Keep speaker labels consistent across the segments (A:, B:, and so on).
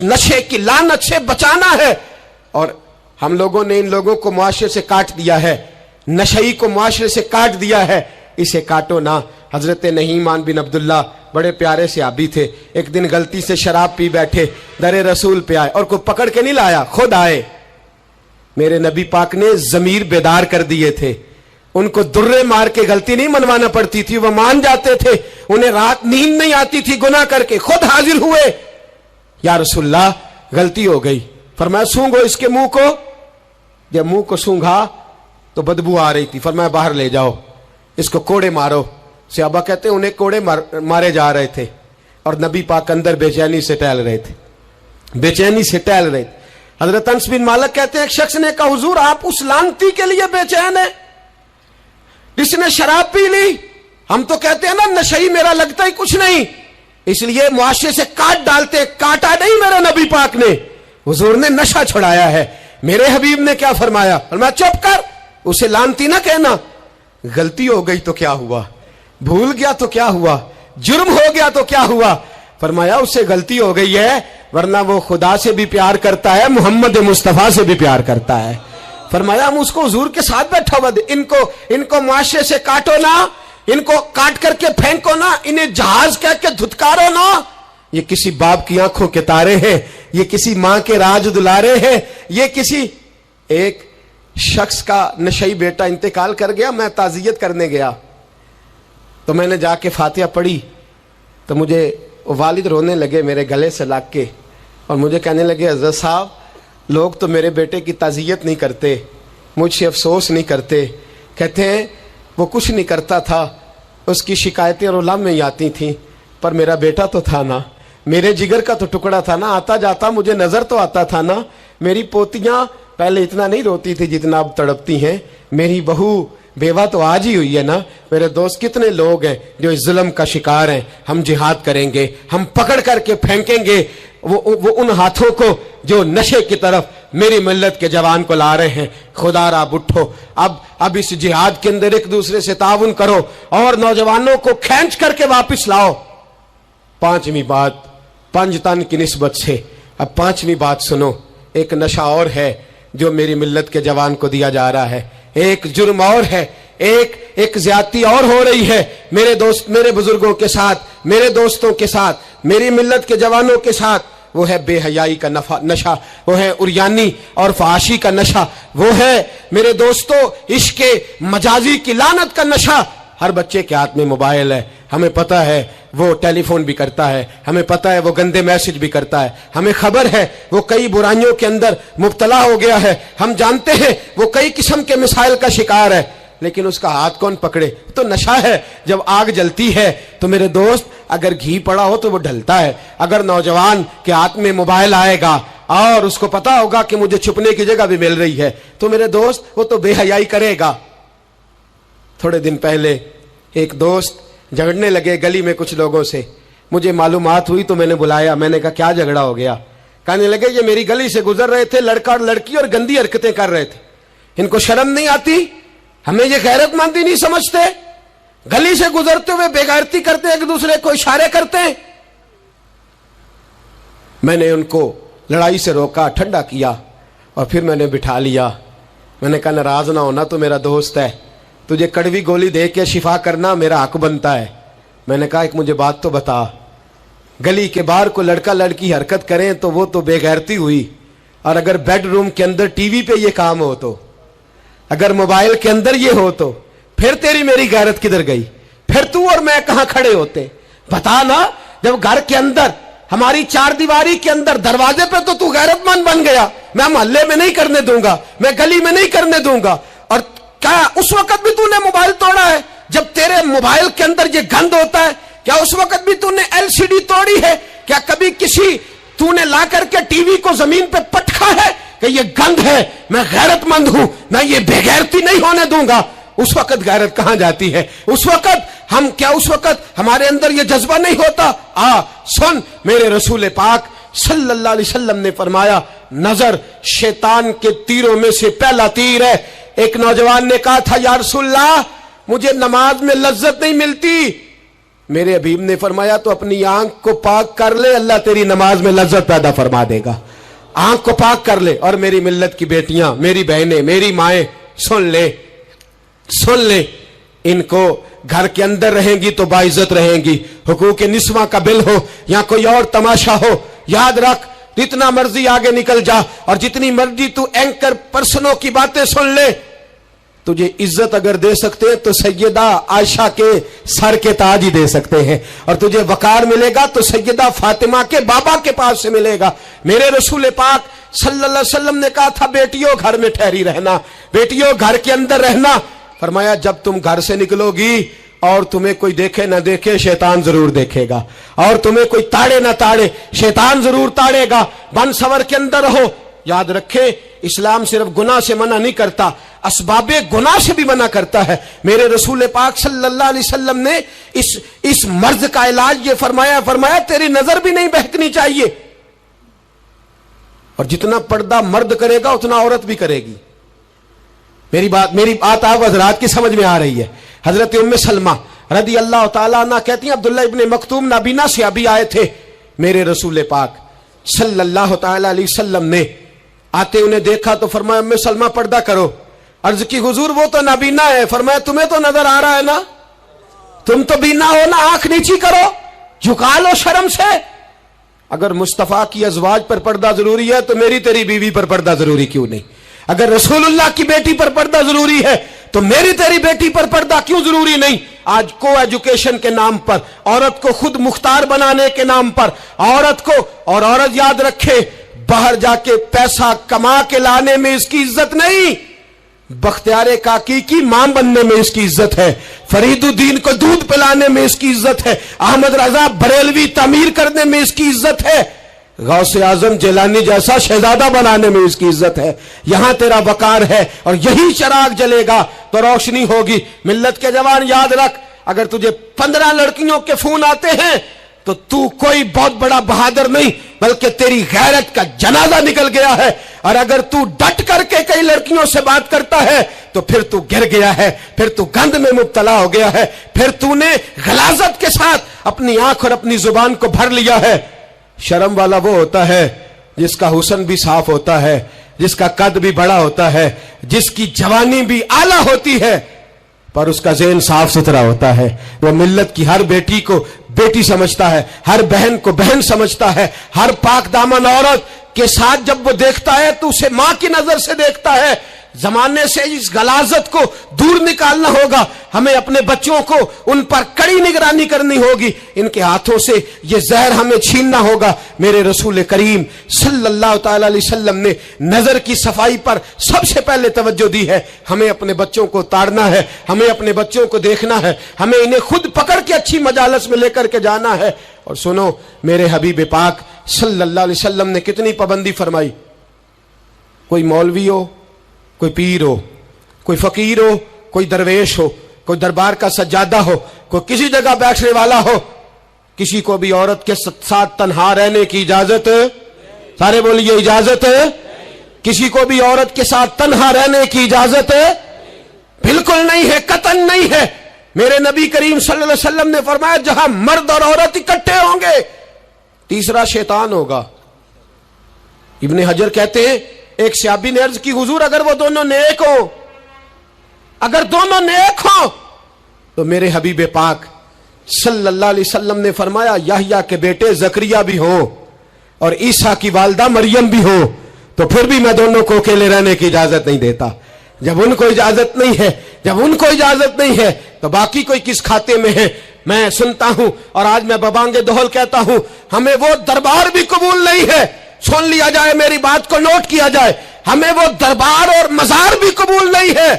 A: نشے کی لعنت سے بچانا ہے. اور ہم لوگوں نے ان لوگوں کو معاشرے سے کاٹ دیا ہے, نشئی کو معاشرے سے کاٹ دیا ہے. اسے کاٹو نہ. حضرت نعمان بن عبداللہ بڑے پیارے صحابی تھے. ایک دن غلطی سے شراب پی بیٹھے, در رسول پہ آئے, اور کوئی پکڑ کے نہیں لایا, خود آئے. میرے نبی پاک نے ضمیر بیدار کر دیے تھے. ان کو درے مار کے غلطی نہیں منوانا پڑتی تھی, وہ مان جاتے تھے. انہیں رات نیند نہیں آتی تھی گناہ کر کے, خود حاضر ہوئے. یا رسول اللہ غلطی ہو گئی. فرمایا سونگو اس کے منہ کو. جب منہ کو سونگھا تو بدبو آ رہی تھی. فرمایا باہر لے جاؤ, اس کو کوڑے مارو. صحابہ کہتے ہیں انہیں کوڑے مارے جا رہے تھے, اور نبی پاک اندر بے چینی سے ٹہل رہے تھے, بے چینی سے ٹہل رہے تھے. حضرت انس بن مالک کہتے ہیں ایک شخص نے کہا حضور آپ اس لعنتی کے لیے بے چین ہیں جس نے شراب پی لی. ہم تو کہتے ہیں نا نشئی میرا لگتا ہی کچھ نہیں, اس لیے معاشرے سے کاٹ ڈالتے. کاٹا نہیں میرے نبی پاک نے, حضور نے نشہ چھڑایا ہے. میرے حبیب نے کیا فرمایا؟ فرمایا چپ کر, اسے لعنتی نہ کہنا. غلطی ہو گئی تو کیا ہوا, بھول گیا تو کیا ہوا, جرم ہو گیا تو کیا ہوا. فرمایا اس سے غلطی ہو گئی ہے, ورنہ وہ خدا سے بھی پیار کرتا ہے, محمد مصطفیٰ سے بھی پیار کرتا ہے. فرمایا ہم اس کو حضور کے ساتھ بیٹھا ہوا, ان کو معاشرے سے کاٹو نہ, ان کو کاٹ کر کے پھینکو نہ, انہیں جہاز کہہ کے دھتکارو نہ. یہ کسی باپ کی آنکھوں کے تارے ہیں, یہ کسی ماں کے راج دلارے ہیں, یہ کسی ایک شخص کا نشئی بیٹا انتقال کر گیا. میں تعزیت کرنے گیا تو میں نے جا کے فاتحہ پڑھی تو مجھے والد رونے لگے میرے گلے سے لگ کے, اور مجھے کہنے لگے حضرت صاحب لوگ تو میرے بیٹے کی تعزیت نہیں کرتے, مجھ سے افسوس نہیں کرتے. کہتے ہیں وہ کچھ نہیں کرتا تھا, اس کی شکایتیں رولام میں ہی آتی تھیں, پر میرا بیٹا تو تھا نا, میرے جگر کا تو ٹکڑا تھا نا, آتا جاتا مجھے نظر تو آتا تھا نا. میری پوتیاں پہلے اتنا نہیں روتی تھی جتنا اب تڑپتی ہیں, میری بہو بیوہ تو آج ہی ہوئی ہے نا. میرے دوست کتنے لوگ ہیں جو اس ظلم کا شکار ہیں. ہم جہاد کریں گے, ہم پکڑ کر کے پھینکیں گے وہ ان ہاتھوں کو جو نشے کی طرف میری ملت کے جوان کو لا رہے ہیں. خدا را اٹھو, اب اس جہاد کے اندر ایک دوسرے سے تعاون کرو اور نوجوانوں کو کھینچ کر کے واپس لاؤ. پانچویں بات پنجتن کی نسبت سے, اب پانچویں بات سنو. ایک نشہ اور ہے جو میری ملت کے جوان کو دیا جا رہا ہے, ایک جرم اور ہے, ایک زیادتی اور ہو رہی ہے میرے دوست, میرے بزرگوں کے ساتھ, میرے دوستوں کے ساتھ, میری ملت کے جوانوں کے ساتھ. وہ ہے بے حیائی کا نشہ, وہ ہے عریانی اور فحاشی کا نشہ, وہ ہے میرے دوستوں عشق مجازی کی لعنت کا نشہ. ہر بچے کے ہاتھ میں موبائل ہے, ہمیں پتہ ہے وہ ٹیلی فون بھی کرتا ہے, ہمیں پتہ ہے وہ گندے میسج بھی کرتا ہے, ہمیں خبر ہے وہ کئی برائیوں کے اندر مبتلا ہو گیا ہے, ہم جانتے ہیں وہ کئی قسم کے مسائل کا شکار ہے. لیکن اس کا ہاتھ کون پکڑے؟ تو نشہ ہے. جب آگ جلتی ہے تو میرے دوست اگر گھی پڑا ہو تو وہ ڈھلتا ہے. اگر نوجوان کے ہاتھ میں موبائل آئے گا اور اس کو پتا ہوگا کہ مجھے چھپنے کی جگہ بھی مل رہی ہے تو میرے دوست وہ تو بے حیائی کرے گا. تھوڑے دن پہلے ایک دوست جھگڑنے لگے گلی میں کچھ لوگوں سے. مجھے معلومات ہوئی تو میں نے بلایا, میں نے کہا کیا جھگڑا ہو گیا؟ کہنے لگے یہ میری گلی سے گزر رہے تھے لڑکا اور لڑکی اور گندی حرکتیں کر رہے تھے, ان کو شرم نہیں آتی؟ ہمیں یہ غیرت مندی نہیں سمجھتے؟ گلی سے گزرتے ہوئے بے غیرتی کرتے, ایک دوسرے کو اشارے کرتے. میں نے ان کو لڑائی سے روکا, ٹھنڈا کیا, اور پھر میں نے بٹھا لیا. میں نے کہا ناراض نہ ہونا, تو میرا دوست ہے, تجھے کڑوی گولی دے کے شفا کرنا میرا حق بنتا ہے. میں نے کہا ایک مجھے بات تو بتا, گلی کے باہر کو لڑکا لڑکی حرکت کریں تو وہ تو بے غیرتی ہوئی, اور اگر بیڈ روم کے اندر ٹی وی پہ یہ کام ہو تو, اگر موبائل کے اندر یہ ہو تو پھر تیری میری غیرت کدھر گئی؟ پھر تو اور میں کہاں کھڑے ہوتے؟ بتا نا. جب گھر کے اندر ہماری چار دیواری کے اندر دروازے پہ تو غیرت مند بن گیا, میں محلے میں نہیں کرنے دوں گا, میں گلی میں نہیں کرنے دوں گا. اور کیا اس وقت بھی تو نے موبائل توڑا ہے جب تیرے موبائل کے اندر یہ گند ہوتا ہے؟ کیا اس وقت بھی تو نے ایل سی ڈی توڑی ہے؟ کیا کبھی کسی تو نے لا کر کے ٹی وی کو زمین پہ پٹکا ہے کہ یہ گند ہے, میں غیرت مند ہوں, میں یہ بے غیرتی نہیں ہونے دوں گا؟ اس وقت غیرت کہاں جاتی ہے؟ اس وقت ہمارے اندر یہ جذبہ نہیں ہوتا؟ سن, میرے رسول پاک صلی اللہ علیہ وسلم نے فرمایا نظر شیطان کے تیروں میں سے پہلا تیر ہے. ایک نوجوان نے کہا تھا یا رسول اللہ مجھے نماز میں لذت نہیں ملتی, میرے حبیب نے فرمایا تو اپنی آنکھ کو پاک کر لے, اللہ تیری نماز میں لذت پیدا فرما دے گا. آنکھ کو پاک کر لے. اور میری ملت کی بیٹیاں, میری بہنیں, میری مائیں, سن لے, ان کو گھر کے اندر رہیں گی تو باعزت رہیں گی. حقوق نسواں کا بل ہو یا کوئی اور تماشا ہو, یاد رکھ جتنا مرضی آگے نکل جا اور جتنی مرضی تو اینکر پرسنوں کی باتیں سن لے, تجھے عزت اگر دے سکتے ہیں تو سیدہ عائشہ کے سر کے تاج ہی دے سکتے ہیں, اور تجھے وقار ملے گا تو سیدہ فاطمہ کے بابا کے پاس سے ملے گا. میرے رسول پاک صلی اللہ علیہ وسلم نے کہا تھا بیٹیوں گھر میں ٹھہری رہنا, بیٹیوں گھر کے اندر رہنا. فرمایا جب تم گھر سے نکلو گی اور تمہیں کوئی دیکھے نہ دیکھے شیطان ضرور دیکھے گا, اور تمہیں کوئی تاڑے نہ تاڑے شیطان ضرور تاڑے گا. بن سور کے اندر رہو. یاد رکھے اسلام صرف گناہ سے منع نہیں کرتا, اسباب گناہ سے بھی منع کرتا ہے. میرے رسول پاک صلی اللہ علیہ وسلم نے اس مرض کا علاج یہ فرمایا تیری نظر بھی نہیں بہکنی چاہیے, اور جتنا پردہ مرد کرے گا اتنا عورت بھی کرے گی. میری بات آپ حضرات کی سمجھ میں آ رہی ہے. حضرت ام سلمہ رضی اللہ تعالیٰ عنہ کہتی ہیں عبداللہ ابن مکتوم نابینا سے ابھی آئے تھے, میرے رسول پاک صلی اللہ تعالیٰ علیہ وسلم نے آتے انہیں دیکھا تو فرمایا ام سلمہ پردہ کرو. عرض کی حضور وہ تو نابینا ہے. فرمایا تمہیں تو نظر آ رہا ہے نا, تم تو بینا ہو نا, آنکھ نیچی کرو, جھکا لو شرم سے. اگر مصطفیٰ کی ازواج پر پردہ ضروری ہے تو میری تیری بیوی پر پردہ ضروری کیوں نہیں؟ اگر رسول اللہ کی بیٹی پر پردہ ضروری ہے تو میری تیری بیٹی پر پردہ کیوں ضروری نہیں؟ آج کو ایجوکیشن کے نام پر, عورت کو خود مختار بنانے کے نام پر عورت کو, اور عورت یاد رکھے باہر جا کے پیسہ کما کے لانے میں اس کی عزت نہیں, بختیار کاکی کی ماں بننے میں اس کی عزت ہے, فرید الدین کو دودھ پلانے میں اس کی عزت ہے, احمد رضا بریلوی تعمیر کرنے میں اس کی عزت ہے, غوث اعظم جیلانی جیسا شہزادہ بنانے میں اس کی عزت ہے. یہاں تیرا وقار ہے اور یہی چراغ جلے گا تو روشنی ہوگی. ملت کے جوان یاد رکھ, اگر تجھے 15 لڑکیوں کے فون آتے ہیں تو کوئی بہت بڑا بہادر نہیں بلکہ تیری غیرت کا جنازہ نکل گیا ہے, اور اگر تو ڈٹ کر کے کئی لڑکیوں سے بات کرتا ہے تو پھر تو گر گیا ہے, پھر تو گند میں مبتلا ہو گیا ہے, پھر تو نے غلاظت کے ساتھ اپنی آنکھ اور اپنی زبان کو بھر لیا ہے. شرم والا وہ ہوتا ہے جس کا حسن بھی صاف ہوتا ہے, جس کا قد بھی بڑا ہوتا ہے, جس کی جوانی بھی اعلیٰ ہوتی ہے پر اس کا ذہن صاف ستھرا ہوتا ہے. وہ ملت کی ہر بیٹی کو بیٹی سمجھتا ہے, ہر بہن کو بہن سمجھتا ہے, ہر پاک دامن عورت کے ساتھ جب وہ دیکھتا ہے تو اسے ماں کی نظر سے دیکھتا ہے. زمانے سے اس غلاظت کو دور نکالنا ہوگا. ہمیں اپنے بچوں کو ان پر کڑی نگرانی کرنی ہوگی, ان کے ہاتھوں سے یہ زہر ہمیں چھیننا ہوگا. میرے رسول کریم صلی اللہ تعالی علیہ وسلم نے نظر کی صفائی پر سب سے پہلے توجہ دی ہے. ہمیں اپنے بچوں کو تاڑنا ہے, ہمیں اپنے بچوں کو دیکھنا ہے, ہمیں انہیں خود پکڑ کے اچھی مجالس میں لے کر کے جانا ہے. اور سنو, میرے حبیب پاک صلی اللہ علیہ وسلم نے کتنی پابندی فرمائی. کوئی مولوی ہو, کوئی پیر ہو, کوئی فقیر ہو, کوئی درویش ہو, کوئی دربار کا سجادہ ہو, کوئی کسی جگہ بیٹھنے والا ہو, کسی کو بھی عورت کے ساتھ تنہا رہنے کی اجازت, سارے بولیے اجازت, کسی کو بھی عورت کے ساتھ تنہا رہنے کی اجازت بالکل نہیں ہے, قطعاً نہیں ہے. میرے نبی کریم صلی اللہ علیہ وسلم نے فرمایا جہاں مرد اور عورت اکٹھے ہوں گے تیسرا شیطان ہوگا. ابن حجر کہتے ہیں ایک صحابی نے عرض کی حضور اگر وہ دونوں نیک ہو, اگر دونوں نیک ہو تو میرے حبیب پاک صلی اللہ علیہ وسلم نے فرمایا یحییٰ کے بیٹے زکریا بھی ہوں اور عیسیٰ کی والدہ مریم بھی ہوں تو پھر بھی میں دونوں کو اکیلے رہنے کی اجازت نہیں دیتا. جب ان کو اجازت نہیں ہے, جب ان کو اجازت نہیں ہے تو باقی کوئی کس کھاتے میں ہے. میں سنتا ہوں اور آج میں ببانگ دہل کہتا ہوں ہمیں وہ دربار بھی قبول نہیں ہے. سن لیا جائے, میری بات کو نوٹ کیا جائے, ہمیں وہ دربار اور مزار بھی قبول نہیں ہے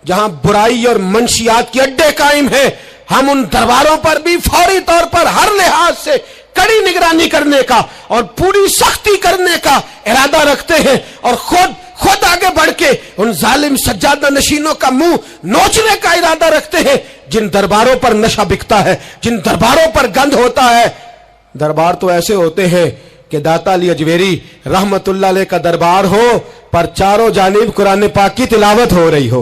A: جہاں برائی اور منشیات کے اڈے قائم ہیں. ہم ان درباروں پر بھی فوری طور پر ہر لحاظ سے کڑی نگرانی کرنے کا اور پوری سختی کرنے کا ارادہ رکھتے ہیں, اور خود آگے بڑھ کے ان ظالم سجادہ نشینوں کا منہ نوچنے کا ارادہ رکھتے ہیں جن درباروں پر نشہ بکتا ہے, جن درباروں پر گند ہوتا ہے. دربار تو ایسے ہوتے ہیں کہ داتا علی اجویری رحمت اللہ علیہ کا دربار ہو پر چاروں جانب قرآن پاک کی تلاوت ہو رہی ہو,